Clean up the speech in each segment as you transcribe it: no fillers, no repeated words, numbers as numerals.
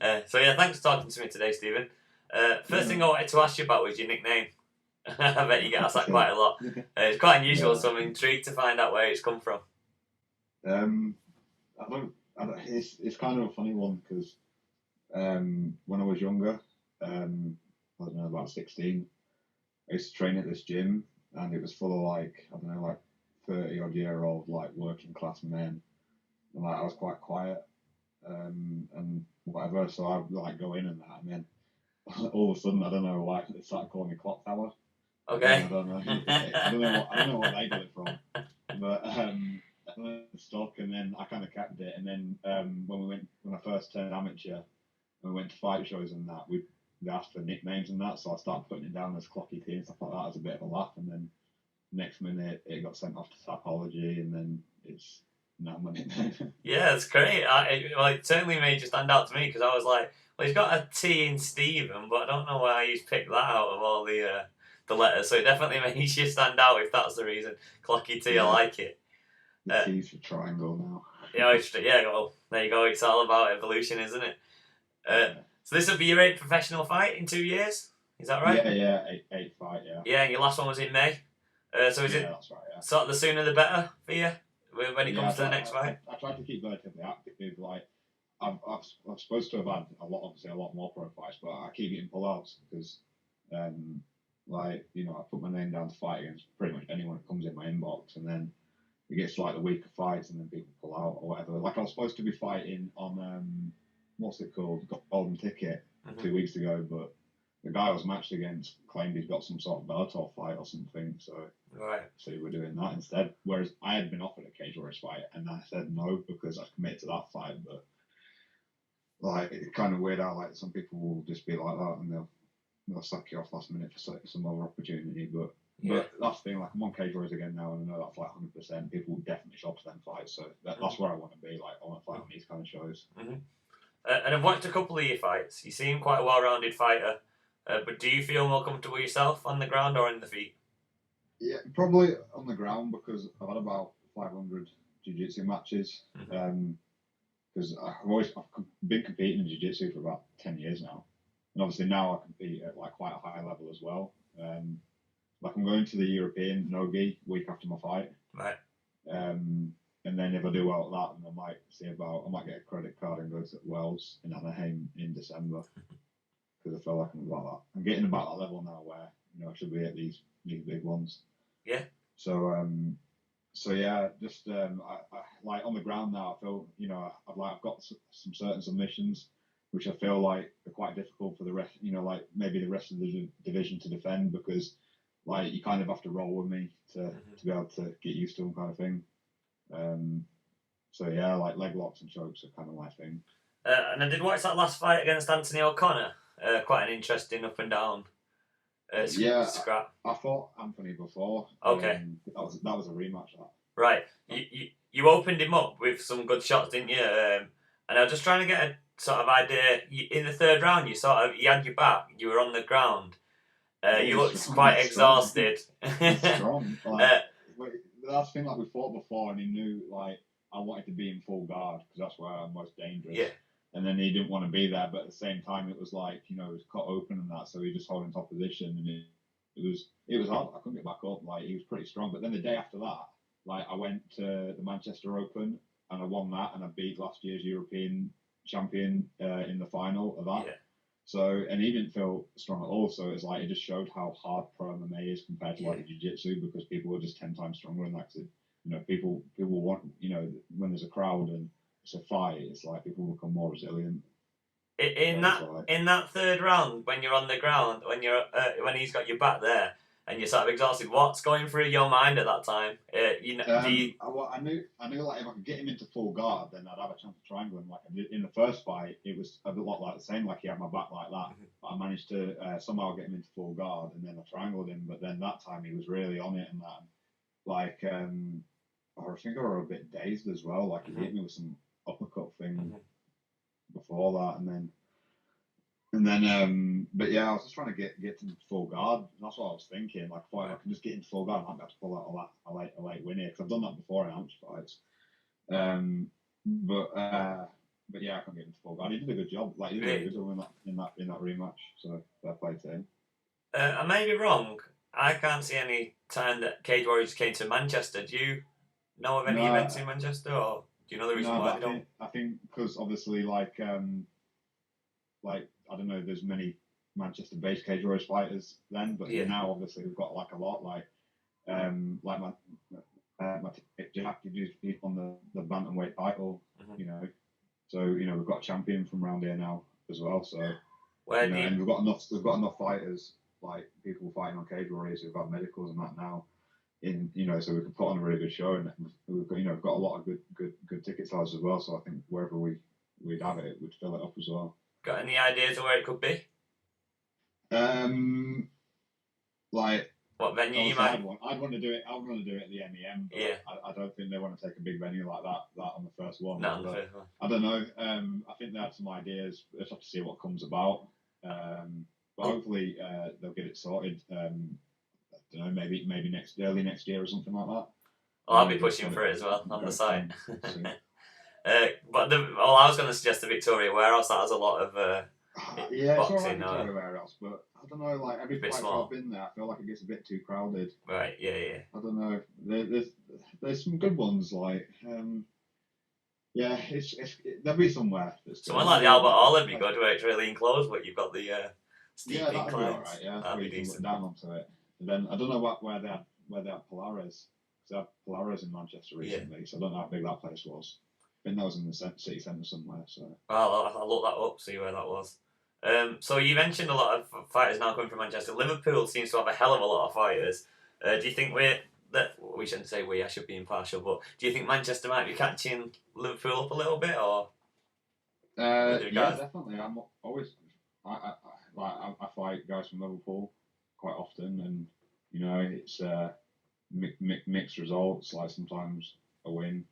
So yeah, thanks for talking to me today, Stephen. First thing I wanted to ask you about was your nickname. I bet you get asked that quite a lot. It's quite unusual, so I'm intrigued to find out where it's come from. I don't. It's kind of a funny one because when I was younger, I don't know, about 16, I used to train at this gym, and it was full of like, I don't know, like 30-odd-year-old like working class men, and like I was quite quiet, and whatever. So I'd like go in and that, and then all of a sudden, I don't know why they started calling me Clock Tower. Okay. I don't know what they got it from, but stuck, and then I kind of kept it. And then when I first turned amateur, and we went to fight shows and that, they asked for nicknames and that, so I started putting it down as Clocky T and stuff like that as a bit of a laugh. And then next minute it got sent off to psychology, and then it's now my nickname. Yeah, it's great. It certainly made you stand out to me because I was like, well, he's got a T in Stephen, but I don't know why he's picked that out of all the letters. So it definitely makes you stand out if that's the reason. Clocky T, yeah. I like it. The T's for triangle now. Yeah, well, there you go. It's all about evolution, isn't it? So this will be your 8th professional fight in 2 years? Is that right? Yeah, eight fight, yeah. Yeah, and your last one was in May? So is it that's right, yeah. Sort of the sooner the better for you when it comes to the next fight? I try to keep relatively active. Like, I'm supposed to have had a lot more pro fights, but I keep getting pullouts because, like, you know, I put my name down to fight against pretty much anyone that comes in my inbox, and then it gets to like the week of fights, and then people pull out or whatever. Like, I was supposed to be fighting on what's it called, Golden Ticket 2 weeks ago, but the guy I was matched against claimed he's got some sort of Bellator fight or something, so we're doing that instead. Whereas I had been offered a Cage Warriors fight, and I said no because I committed to that fight. But like, it's kind of weird how like some people will just be like that, and they'll sack you off last minute for some other opportunity. But that's the thing. Like, I'm on Cage Warriors again now, and I know that's like 100%. People will definitely shop to them fights, so that's where I want to be. Like, I want to fight on these kind of shows. Mm-hmm. And I've watched a couple of your fights. You seem quite a well-rounded fighter. But do you feel more comfortable yourself on the ground or in the feet? Yeah, probably on the ground because I've had about 500 jiu-jitsu matches. Because I've been competing in jiu-jitsu for about 10 years now, and obviously now I compete at like quite a high level as well. Like, I'm going to the European no-gi week after my fight. Right. And then if I do well at that, then I might get a credit card and go to Wales in Anaheim in December. Because I feel like I'm getting about that level now where, you know, I should be at these big ones. Yeah. So yeah, just I like on the ground now. I feel, you know, I've got some certain submissions which I feel like are quite difficult for the rest. You know, like maybe the rest of the division to defend, because like you kind of have to roll with me to be able to get used to them, kind of thing. So yeah, like leg locks and chokes are kind of my thing. And I did watch that last fight against Anthony O'Connor. Quite an interesting up and down scrap. I fought Anthony before. Okay. That was a rematch. Right. You opened him up with some good shots, didn't you? And I was just trying to get a sort of idea. In the third round, you had your back. You were on the ground. You looked quite exhausted. Strong. Like, that's the thing. Like, we fought before, and he knew like I wanted to be in full guard because that's where I'm most dangerous. Yeah. And then he didn't want to be there, but at the same time, it was like, you know, it was cut open and that, so he just holding top position, and it was hard. I couldn't get back up. Like, he was pretty strong. But then the day after that, like, I went to the Manchester Open and I won that, and I beat last year's European champion in the final of that. Yeah. So, and he didn't feel strong at all. So it's like, it just showed how hard pro MMA is compared to like jiu-jitsu, because people are just 10 times stronger in that. Cause you know, people want, you know, when there's a crowd and it's a fight, it's like people become more resilient. In that third round, when you're on the ground, when he's got your back there, and you're sort of exhausted, what's going through your mind at that time? I knew like if I could get him into full guard, then I'd have a chance to triangle him. Like I did in the first fight, it was a lot like the same. Like he had my back like that, but I managed to somehow get him into full guard, and then I triangled him. But then that time he was really on it, and that like I think I was a bit dazed as well. Like he hit me with some uppercut thing before that, and then but yeah, I was just trying to get to full guard. That's what I was thinking. Like, if I can just get into full guard, I might be able to pull out a late win here, because I've done that before in amateur fights. but yeah, I can't get him to fall guard. He did a good job. Like he did a really good job in that rematch. So fair play to him. I may be wrong. I can't see any time that Cage Warriors came to Manchester. Do you know of any events in Manchester, or do you know the reason why they don't? I think because obviously like I don't know, there's many Manchester-based Cage Warriors fighters then, but now obviously we've got like a lot like my Jack, he's on the bantamweight title, you know. So we've got a champion from around here now as well. So and we've got enough fighters, like people fighting on Cage Warriors who've had medicals and that now. So we can put on a really good show, and we've got we've got a lot of good ticket sales as well. So I think wherever we'd have it, we'd fill it up as well. Got any ideas of where it could be? Like what venue you might? I'd want to do it. I'd want to do it at the MEM. But yeah. I don't think they want to take a big venue like that on the first one. No, on the first one. I don't know. I think they had some ideas. We'll have to see what comes about. But hopefully they'll get it sorted. I don't know. Maybe early next year or something like that. Well, I'll be pushing for it as well on the site. But I was going to suggest the Victoria Warehouse. That has a lot of boxing. It's all right, Victoria Warehouse, but I don't know. Like every fight I've been there, I feel like it gets a bit too crowded. Right. Yeah. I don't know. There's some good ones like. There'll be somewhere. Somewhere like the Albert Hall would be good, where it's really enclosed, but you've got the steep inclines. Be alright, that'd be decent. Down onto it. And then I don't know where they had Polaris. Because they had Polaris in Manchester recently, so I don't know how big that place was. I think that was in the city centre somewhere. So I'll look that up, see where that was. So you mentioned a lot of fighters now coming from Manchester. Liverpool seems to have a hell of a lot of fighters. Do you think we shouldn't say I should be impartial, but do you think Manchester might be catching Liverpool up a little bit, or? Yeah, definitely. I'm always I fight guys from Liverpool quite often, and it's mixed results. Like sometimes a win,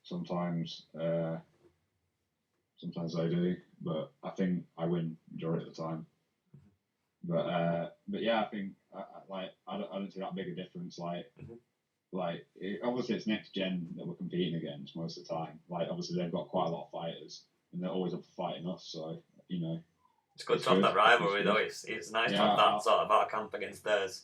sometimes they do, but I think I win majority of the time. But yeah, I think I don't see that big a difference. Obviously it's next gen that we're competing against most of the time. Like obviously they've got quite a lot of fighters, and they're always up for fighting us. So it's good to have that rivalry though. It's nice to have that sort of our camp against theirs.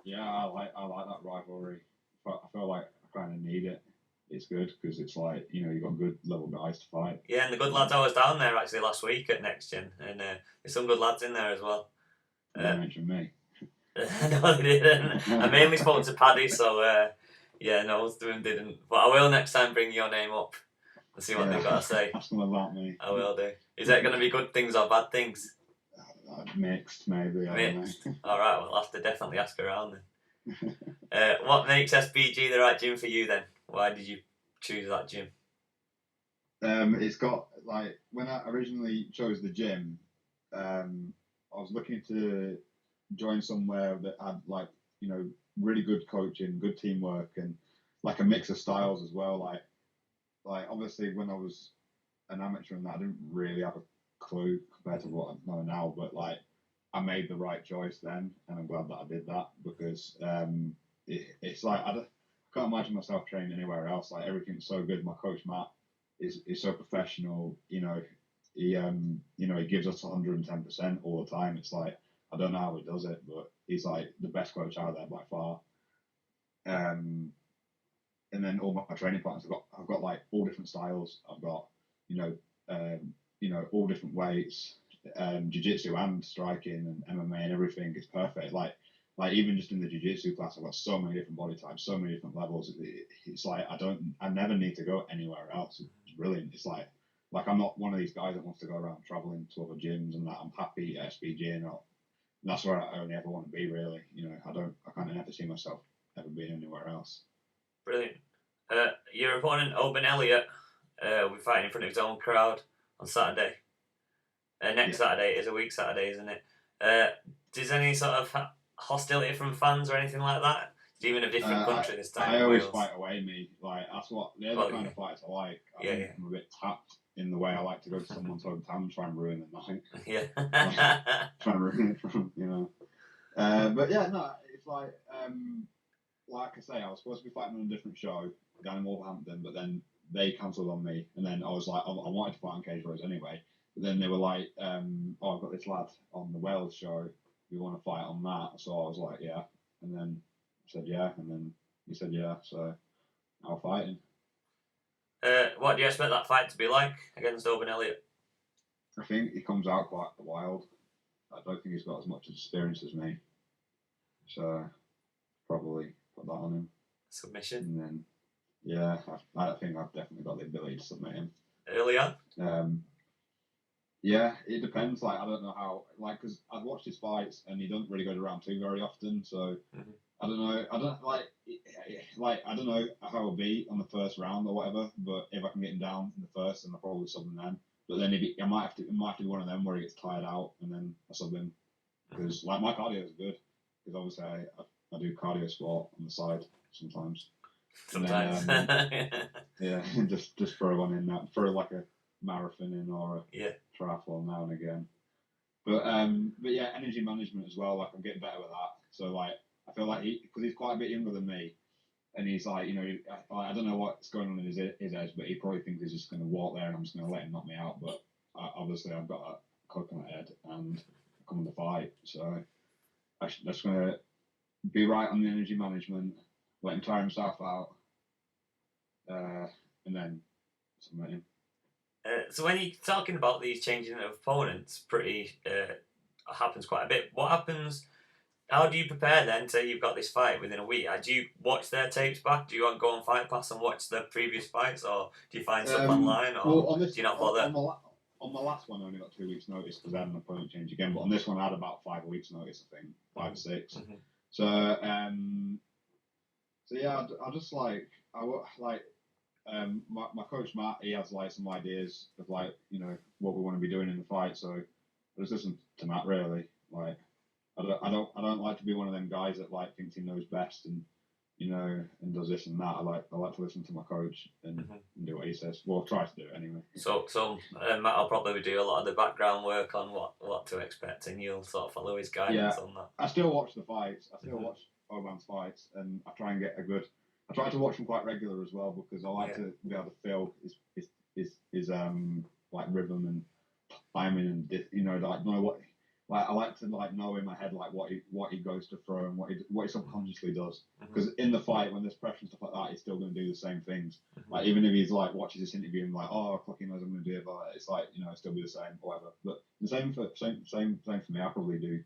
Yeah, I like that rivalry. I feel like I kind of need it. It's good because it's like you've got good level guys to fight. Yeah, and the good lads. I was down there actually last week at Next Gen, and there's some good lads in there as well. You mentioned me. No, they didn't. I mainly spoke to Paddy, so most of them didn't. But I will next time bring your name up and see what they've got to say. Ask them about me. I will do. Is that going to be good things or bad things? Mixed, maybe. Mixed. All right, well, I'll have to definitely ask around then. What makes SBG the right gym for you then? Why did you choose that gym? It's got when I originally chose the gym, I was looking to join somewhere that had really good coaching, good teamwork, and like a mix of styles as well. Like obviously when I was an amateur and that, I didn't really have a clue compared to what I know now, but I made the right choice then, and I'm glad that I did that because it's like I can't imagine myself training anywhere else. Like everything's so good. My coach Matt is so professional. He gives us 110% all the time. It's like I don't know how he does it, but he's like the best coach out there by far. And then all my training partners, I've got like all different styles. I've got all different weights, jiu-jitsu and striking and MMA and everything. It's perfect. Like even just in the jiu-jitsu class, I've got so many different body types, so many different levels. It's like I never need to go anywhere else. It's brilliant. It's like I'm not one of these guys that wants to go around traveling to other gyms and that. I'm happy at SBG and that's where I only ever want to be, really. I kind of never see myself ever being anywhere else. Brilliant. Your opponent, Oban Elliott, will be fighting in front of his own crowd on Saturday. Next Saturday is a week Saturday, isn't it? Does any sort of hostility from fans or anything like that? Even a different country this time. I always fight away, me. That's what the other kind of fights I like. I'm a bit tapped in the way I like to go to someone's hometown and try and ruin their night. Yeah. Try and ruin it from, But yeah, no, it's like I say, I was supposed to be fighting on a different show down in Wolverhampton, but then they cancelled on me, and then I was like, I wanted to fight on Cage Rose anyway. But then they were like, oh, I've got this lad on the Wales show. You want to fight on that? So I was like, yeah. And then I said yeah, and then he said yeah. So now we're fighting. What do you expect that fight to be like against Oban Elliott? I think he comes out quite wild. I don't think he's got as much experience as me. So probably put that on him. Submission. And then, yeah, I think I've definitely got the ability to submit him. Early on? Yeah, it depends. Like, I don't know how, like, because I've watched his fights and he doesn't really go to round 2 very often. So I don't know. I don't know how it'll be on the first round or whatever. But if I can get him down in the first, then I'll probably sub him then. But then it might have to be one of them where he gets tired out and then I sub him. Because like my cardio is good. Because obviously I do cardio sport on the side sometimes. Sometimes. Then, yeah, just throw one in that, throw like a marathon in or a triathlon now and again. But yeah, energy management as well. Like I'm getting better with that. So like I feel like because he's quite a bit younger than me, and he's like, you know, I don't know what's going on in his head, but he probably thinks he's just going to walk there and I'm just going to let him knock me out. But obviously I've got a coconut head and I'm coming to fight, so I'm just going to be right on the energy management, let him tire himself out, and then submit him. So when you're talking about these changing of opponents, happens quite a bit. What happens? How do you prepare then? Say you've got this fight within a week. Do you watch their tapes back? Do you go on Fight Pass and watch the previous fights, or do you find stuff online, or do you not bother? On my last one, I only got 2 weeks' notice because I had an opponent change again. But on this one, I had about 5 weeks' notice. I think 5 or 6. Mm-hmm. So yeah, my coach Matt, he has like some ideas of like, you know, what we want to be doing in the fight. So I just listen to Matt really. Like I don't like to be one of them guys that like thinks he knows best and, you know, and does this and that. I like to listen to my coach and do what he says. Well, try to do it anyway. So Matt will probably do a lot of the background work on what to expect, and you'll sort of follow his guidance on that. I still watch the fights. I still watch Oban's fights, and I try and get I try to watch them quite regular as well because I like to be able to feel his like rhythm and timing and you know, like know what. Like I like to like know in my head like what he goes to throw and what he subconsciously does, because in the fight when there's pressure and stuff like that, he's still going to do the same things. Like even if he's like watches this interview and like, oh, Clocky knows I'm going to do it, but it's like, you know, still be the same or whatever. But the same for me. I probably do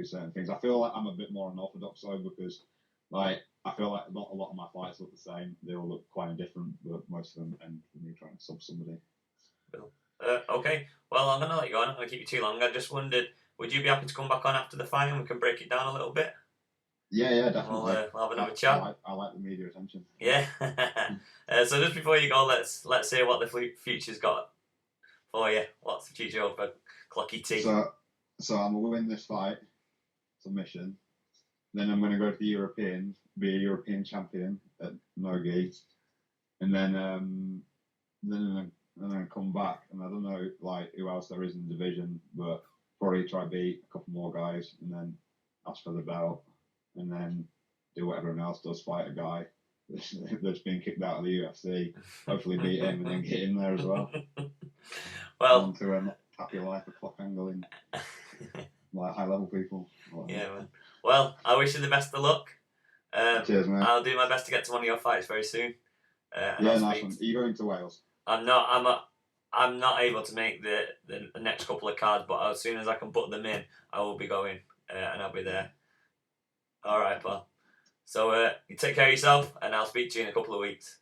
certain things. I feel like I'm a bit more unorthodox though, because like I feel like not a lot of my fights look the same. They all look quite different, but most of them end with me trying to sub somebody. Okay, well I'm going to let you go. I'm not going to keep you too long. I just wondered, would you be happy to come back on after the fight and we can break it down a little bit? Yeah, definitely. We'll have another chat. I like the media attention. Yeah. So just before you go, let's hear what the future's got for you. What's the future for Clocky T? So I'm gonna win this fight, submission. Then I'm gonna go to the Europeans, be a European champion at Nogi, and then come back, and I don't know like who else there is in the division, but probably try beat a couple more guys, and then ask for the belt, and then do what everyone else does, fight a guy that's been kicked out of the UFC, hopefully beat him, and then get in there as well. Well, on to a happy life of clock angling, like high level people. Yeah, man. Well, I wish you the best of luck. Cheers, man. I'll do my best to get to one of your fights very soon. Yeah, nice one. Are you going to Wales? I'm not able to make the next couple of cards, but as soon as I can put them in, I will be going and I'll be there. All right, pal. So you take care of yourself, and I'll speak to you in a couple of weeks.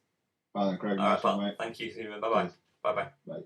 Bye then, Craig. All right, pal. Mate. Thank you. Bye bye. Bye bye. Bye.